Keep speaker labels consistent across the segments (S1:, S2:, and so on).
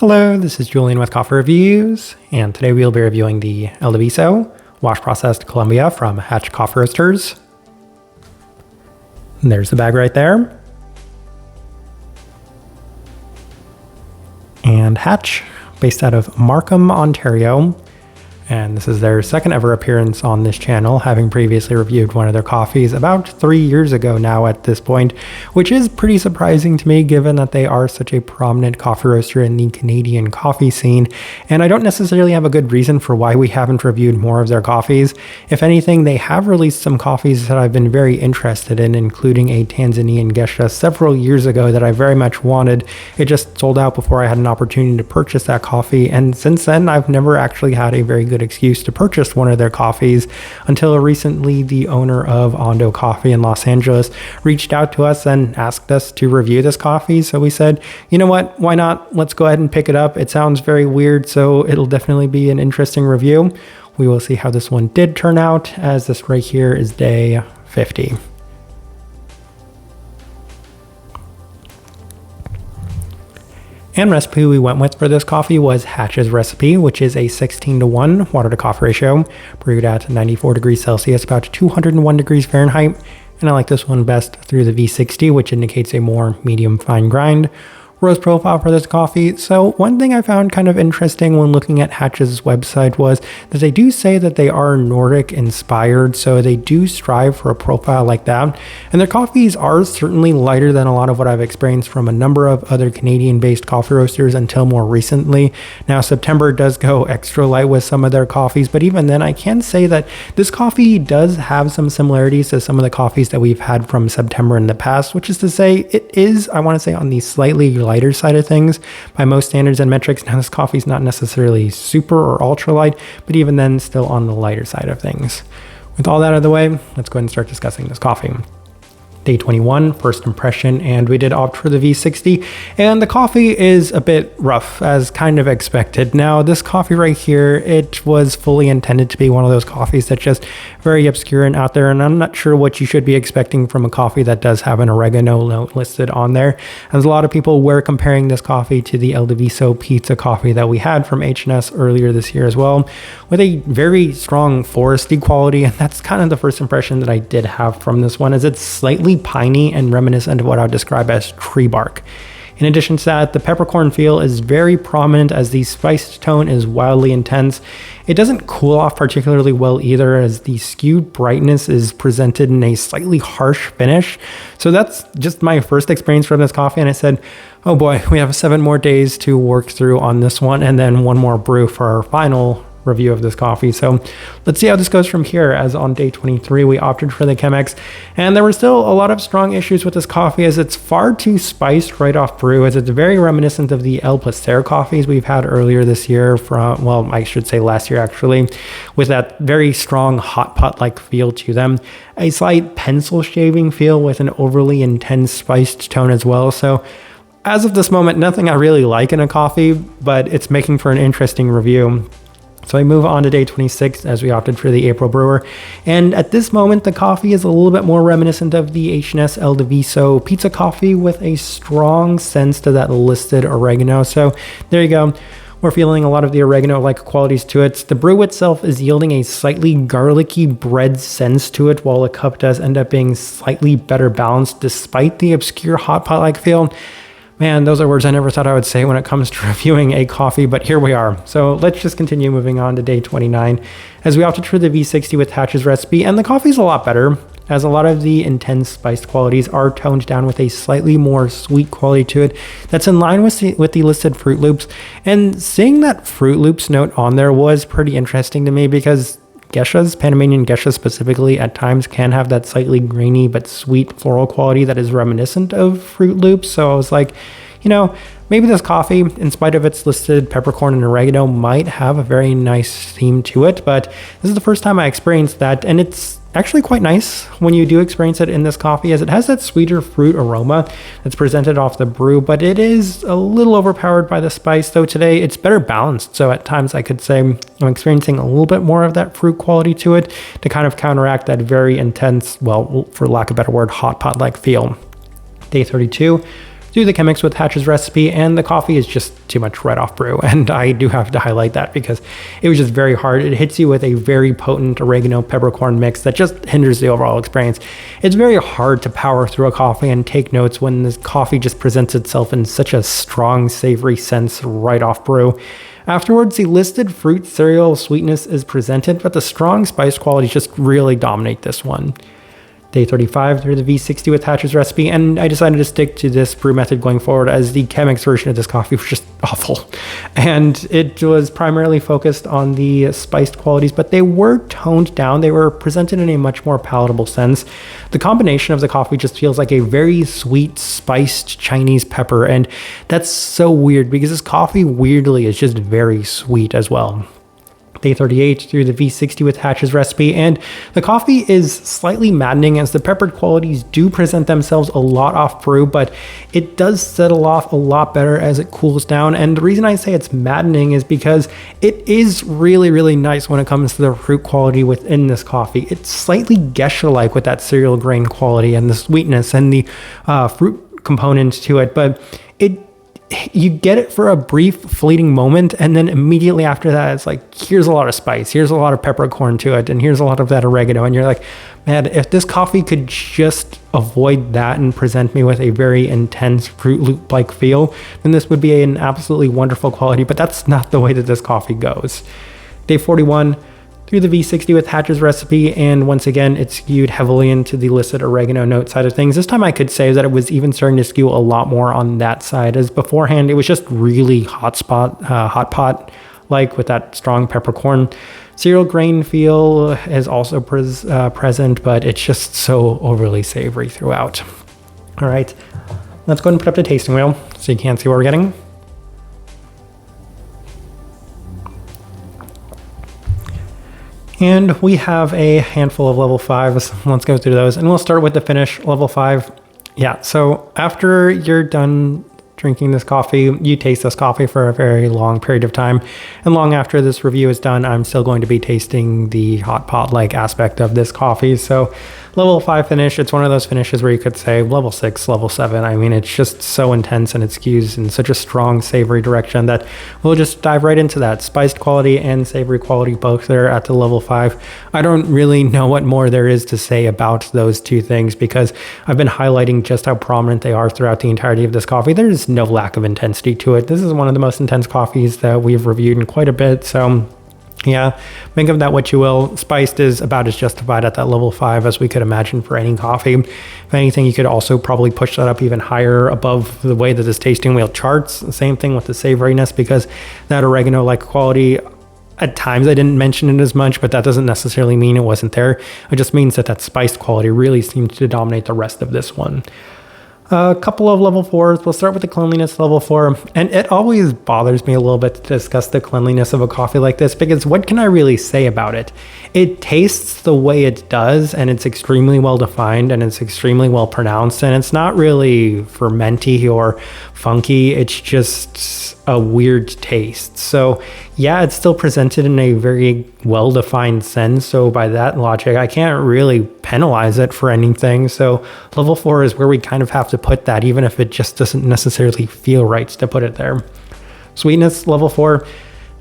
S1: Hello, this is Julian with Coffee Reviews, and today we'll be reviewing the El Diviso wash processed Colombia from Hatch Coffee Roasters. And there's the bag right there. And Hatch, based out of Markham, Ontario. And this is their second ever appearance on this channel, having previously reviewed one of their coffees about 3 years ago now at this point, which is pretty surprising to me given that they are such a prominent coffee roaster in the Canadian coffee scene. And I don't necessarily have a good reason for why we haven't reviewed more of their coffees. If anything, they have released some coffees that I've been very interested in, including a Tanzanian Gesha several years ago that I very much wanted. It just sold out before I had an opportunity to purchase that coffee, and since then I've never actually had a very good excuse to purchase one of their coffees until recently the owner of Ondo Coffee in Los Angeles reached out to us and asked us to review this coffee. So we said, you know what, why not? Let's go ahead and pick it up. It sounds very weird, so it'll definitely be an interesting review. We will see how this one did turn out, as this right here is day 50. And recipe we went with for this coffee was Hatch's recipe, which is a 16:1 water to coffee ratio, brewed at 94 degrees Celsius, about 201 degrees Fahrenheit. And I like this one best through the V60, which indicates a more medium fine grind. Roast profile for this coffee. So one thing I found kind of interesting when looking at Hatch's website was that they do say that they are Nordic inspired, so they do strive for a profile like that. And their coffees are certainly lighter than a lot of what I've experienced from a number of other Canadian based coffee roasters until more recently. Now September does go extra light with some of their coffees, but even then I can say that this coffee does have some similarities to some of the coffees that we've had from September in the past, which is to say it is, I want to say, on the slightly lighter side of things by most standards and metrics. Now this coffee is not necessarily super or ultra light, but even then still on the lighter side of things. With all that out of the way, let's go ahead and start discussing this coffee. Day 21, first impression, and we did opt for the V60, and the coffee is a bit rough, as kind of expected. Now, this coffee right here, it was fully intended to be one of those coffees that's just very obscure and out there, and I'm not sure what you should be expecting from a coffee that does have an oregano note listed on there. As a lot of people were comparing this coffee to the El Diviso pizza coffee that we had from H&S earlier this year as well, with a very strong foresty quality, and that's kind of the first impression that I did have from this one, as it's slightly piney and reminiscent of what I would describe as tree bark. In addition to that, the peppercorn feel is very prominent, as the spiced tone is wildly intense. It doesn't cool off particularly well either, as the skewed brightness is presented in a slightly harsh finish. So that's just my first experience from this coffee, and I said, oh boy, we have 7 more days to work through on this one, and then 1 more brew for our final review of this coffee. So let's see how this goes from here, as on day 23 we opted for the Chemex, and there were still a lot of strong issues with this coffee, as it's far too spiced right off brew, as it's very reminiscent of the El Placer coffees we've had earlier this year from, well, I should say last year actually, with that very strong hot pot like feel to them, a slight pencil shaving feel with an overly intense spiced tone as well. So as of this moment, nothing I really like in a coffee, but it's making for an interesting review. So I move on to day 26, as we opted for the April brewer, and at this moment the coffee is a little bit more reminiscent of the H&S El Diviso pizza coffee, with a strong sense to that listed oregano. So there you go. We're feeling a lot of the oregano-like qualities to it. The brew itself is yielding a slightly garlicky bread sense to it, while the cup does end up being slightly better balanced despite the obscure hot pot-like feel. Man, those are words I never thought I would say when it comes to reviewing a coffee, but here we are. So let's just continue moving on to day 29, as we opted for the V60 with Hatch's recipe, and the coffee's a lot better, as a lot of the intense spiced qualities are toned down with a slightly more sweet quality to it that's in line with the listed Fruit Loops. And seeing that Fruit Loops note on there was pretty interesting to me, because Geshas, Panamanian Geshas specifically, at times can have that slightly grainy but sweet floral quality that is reminiscent of Fruit Loops. So I was like, you know, maybe this coffee, in spite of its listed peppercorn and oregano, might have a very nice theme to it. But this is the first time I experienced that, and it's actually quite nice when you do experience it in this coffee, as it has that sweeter fruit aroma that's presented off the brew, but it is a little overpowered by the spice, though today it's better balanced. So at times I could say I'm experiencing a little bit more of that fruit quality to it to kind of counteract that very intense, well, for lack of a better word, hot pot like feel. Day 32, through the chemics with Hatch's recipe, and the coffee is just too much right off brew. And I do have to highlight that because it was just very hard. It hits you with a very potent oregano peppercorn mix that just hinders the overall experience. It's very hard to power through a coffee and take notes when this coffee just presents itself in such a strong, savory sense right off brew. Afterwards, the listed fruit cereal sweetness is presented, but the strong spice qualities just really dominate this one. Day 35 through the V60 with Hatch's recipe, and I decided to stick to this brew method going forward as the chemics version of this coffee was just awful. And it was primarily focused on the spiced qualities, but they were toned down. They were presented in a much more palatable sense. The combination of the coffee just feels like a very sweet, spiced Chinese pepper, and that's so weird because this coffee weirdly is just very sweet as well. Day 38 through the V60 with Hatch's recipe, and the coffee is slightly maddening as the peppered qualities do present themselves a lot off brew, but it does settle off a lot better as it cools down. And the reason I say it's maddening is because it is really, really nice when it comes to the fruit quality within this coffee. It's slightly geisha-like with that cereal grain quality and the sweetness and the fruit component to it, but you get it for a brief fleeting moment, and then immediately after that it's like, here's a lot of spice, here's a lot of peppercorn to it, and here's a lot of that oregano, and you're like, man, if this coffee could just avoid that and present me with a very intense Fruit Loop like feel, then this would be an absolutely wonderful quality. But that's not the way that this coffee goes. Day 41 through the V60 with Hatch's recipe, and once again it skewed heavily into the listed oregano note side of things. This time I could say that it was even starting to skew a lot more on that side, as beforehand it was just really hot pot like with that strong peppercorn. Cereal grain feel is also present, but it's just so overly savory throughout. All right, let's go ahead and put up the tasting wheel so you can see what we're getting. And we have a handful of level 5s. Let's go through those, and we'll start with the finish. Level 5. Yeah, so after you're done drinking this coffee, you taste this coffee for a very long period of time. And long after this review is done, I'm still going to be tasting the hot pot-like aspect of this coffee. So level 5 finish, it's one of those finishes where you could say level 6, level 7. I mean, it's just so intense and it skews in such a strong savory direction that we'll just dive right into that. Spiced quality and savory quality both there at the level 5. I don't really know what more there is to say about those two things because I've been highlighting just how prominent they are throughout the entirety of this coffee. There's no lack of intensity to it. This is one of the most intense coffees that we've reviewed in quite a bit, so yeah, think of that what you will. Spiced is about as justified at that level 5 as we could imagine for any coffee. If anything, you could also probably push that up even higher above the way that this tasting wheel charts. Same thing with the savoriness, because that oregano-like quality, at times I didn't mention it as much, but that doesn't necessarily mean it wasn't there. It just means that that spiced quality really seems to dominate the rest of this one. A couple of level 4s. We'll start with the cleanliness level 4. And it always bothers me a little bit to discuss the cleanliness of a coffee like this, because what can I really say about it? It tastes the way it does, and it's extremely well defined, and it's extremely well pronounced, and it's not really fermenty or funky. It's just a weird taste. So yeah, it's still presented in a very well-defined sense. So by that logic, I can't really penalize it for anything. So level 4 is where we kind of have to put that, even if it just doesn't necessarily feel right to put it there. Sweetness, level 4.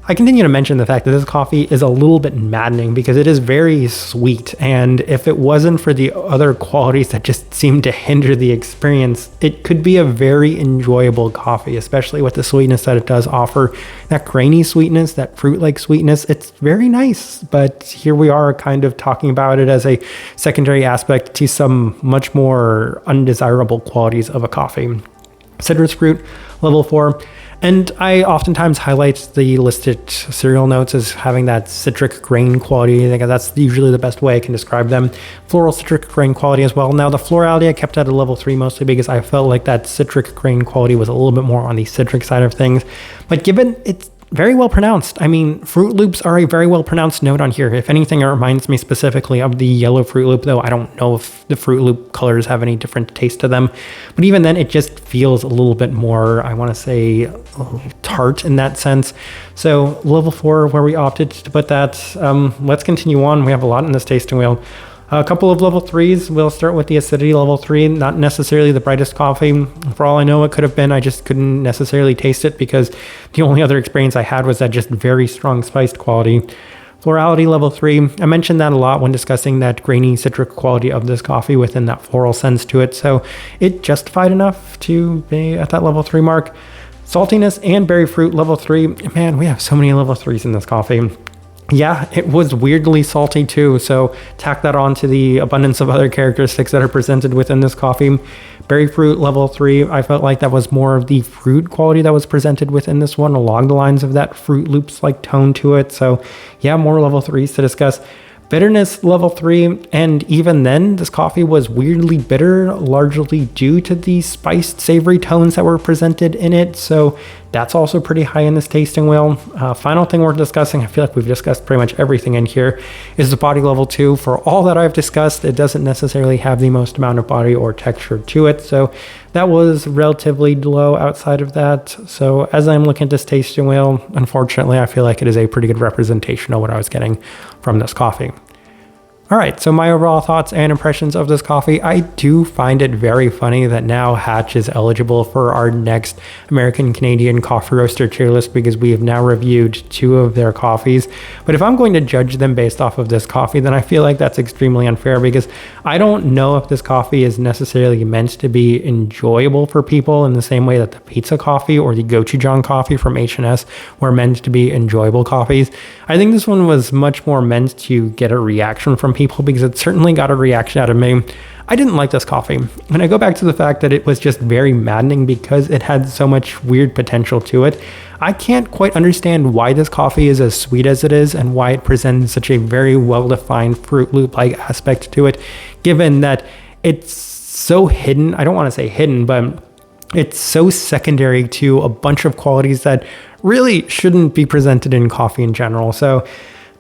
S1: I continue to mention the fact that this coffee is a little bit maddening because it is very sweet, and if it wasn't for the other qualities that just seem to hinder the experience, it could be a very enjoyable coffee, especially with the sweetness that it does offer. That grainy sweetness, that fruit-like sweetness, it's very nice, but here we are kind of talking about it as a secondary aspect to some much more undesirable qualities of a coffee. Citrus fruit, level 4. And I oftentimes highlight the listed cereal notes as having that citric grain quality. I think that's usually the best way I can describe them. Floral citric grain quality as well. Now the florality I kept at a level 3 mostly because I felt like that citric grain quality was a little bit more on the citric side of things. But given it's very well pronounced. I mean, Fruit Loops are a very well pronounced note on here. If anything, it reminds me specifically of the yellow Fruit Loop, though I don't know if the Fruit Loop colors have any different taste to them. But even then, it just feels a little bit more, I want to say, tart in that sense. So level 4, where we opted to put that. Let's continue on. We have a lot in this tasting wheel. A couple of level 3s. We'll start with the acidity level 3. Not necessarily the brightest coffee. For all I know, it could have been. I just couldn't necessarily taste it because the only other experience I had was that just very strong spiced quality. Florality level 3. I mentioned that a lot when discussing that grainy citric quality of this coffee within that floral sense to it. So it justified enough to be at that level 3 mark. Saltiness and berry fruit level 3. Man, we have so many level 3s in this coffee. Yeah, it was weirdly salty too, so tack that on to the abundance of other characteristics that are presented within this coffee. Berry fruit level 3, I felt like that was more of the fruit quality that was presented within this one, along the lines of that Fruit Loops like tone to it. So yeah, more level 3s to discuss. Bitterness level 3, and even then this coffee was weirdly bitter, largely due to the spiced savory tones that were presented in it, so that's also pretty high in this tasting wheel. Final thing we're discussing, I feel like we've discussed pretty much everything in here, is the body level 2. For all that I've discussed, it doesn't necessarily have the most amount of body or texture to it, so that was relatively low outside of that. So as I'm looking at this tasting wheel, unfortunately I feel like it is a pretty good representation of what I was getting from this coffee. All right, so my overall thoughts and impressions of this coffee. I do find it very funny that now Hatch is eligible for our next American Canadian Coffee Roaster tier list because we have now reviewed 2 of their coffees. But if I'm going to judge them based off of this coffee, then I feel like that's extremely unfair because I don't know if this coffee is necessarily meant to be enjoyable for people in the same way that the pizza coffee or the gochujang coffee from H&S were meant to be enjoyable coffees. I think this one was much more meant to get a reaction from people because it certainly got a reaction out of me. I didn't like this coffee. And I go back to the fact that it was just very maddening because it had so much weird potential to it. I can't quite understand why this coffee is as sweet as it is and why it presents such a very well-defined Fruit Loop-like aspect to it, given that it's so hidden. I don't want to say hidden, but it's so secondary to a bunch of qualities that really shouldn't be presented in coffee in general. So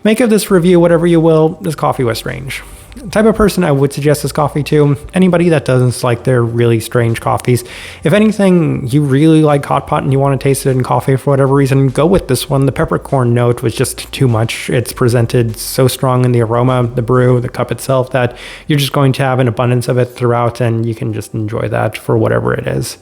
S1: make of this review whatever you will. This coffee was strange. The type of person I would suggest this coffee to, anybody that doesn't like their really strange coffees. If anything, you really like hot pot and you want to taste it in coffee for whatever reason, go with this one. The peppercorn note was just too much. It's presented so strong in the aroma, the brew, the cup itself, that you're just going to have an abundance of it throughout and you can just enjoy that for whatever it is.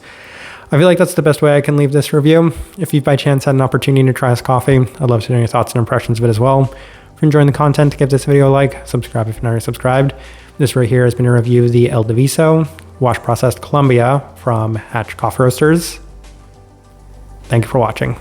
S1: I feel like that's the best way I can leave this review. If you've by chance had an opportunity to try this coffee, I'd love to know your thoughts and impressions of it as well. If you're enjoying the content, give this video a like, subscribe if you're not already subscribed. This right here has been a review of the El Diviso wash processed Colombia from Hatch Coffee Roasters. Thank you for watching.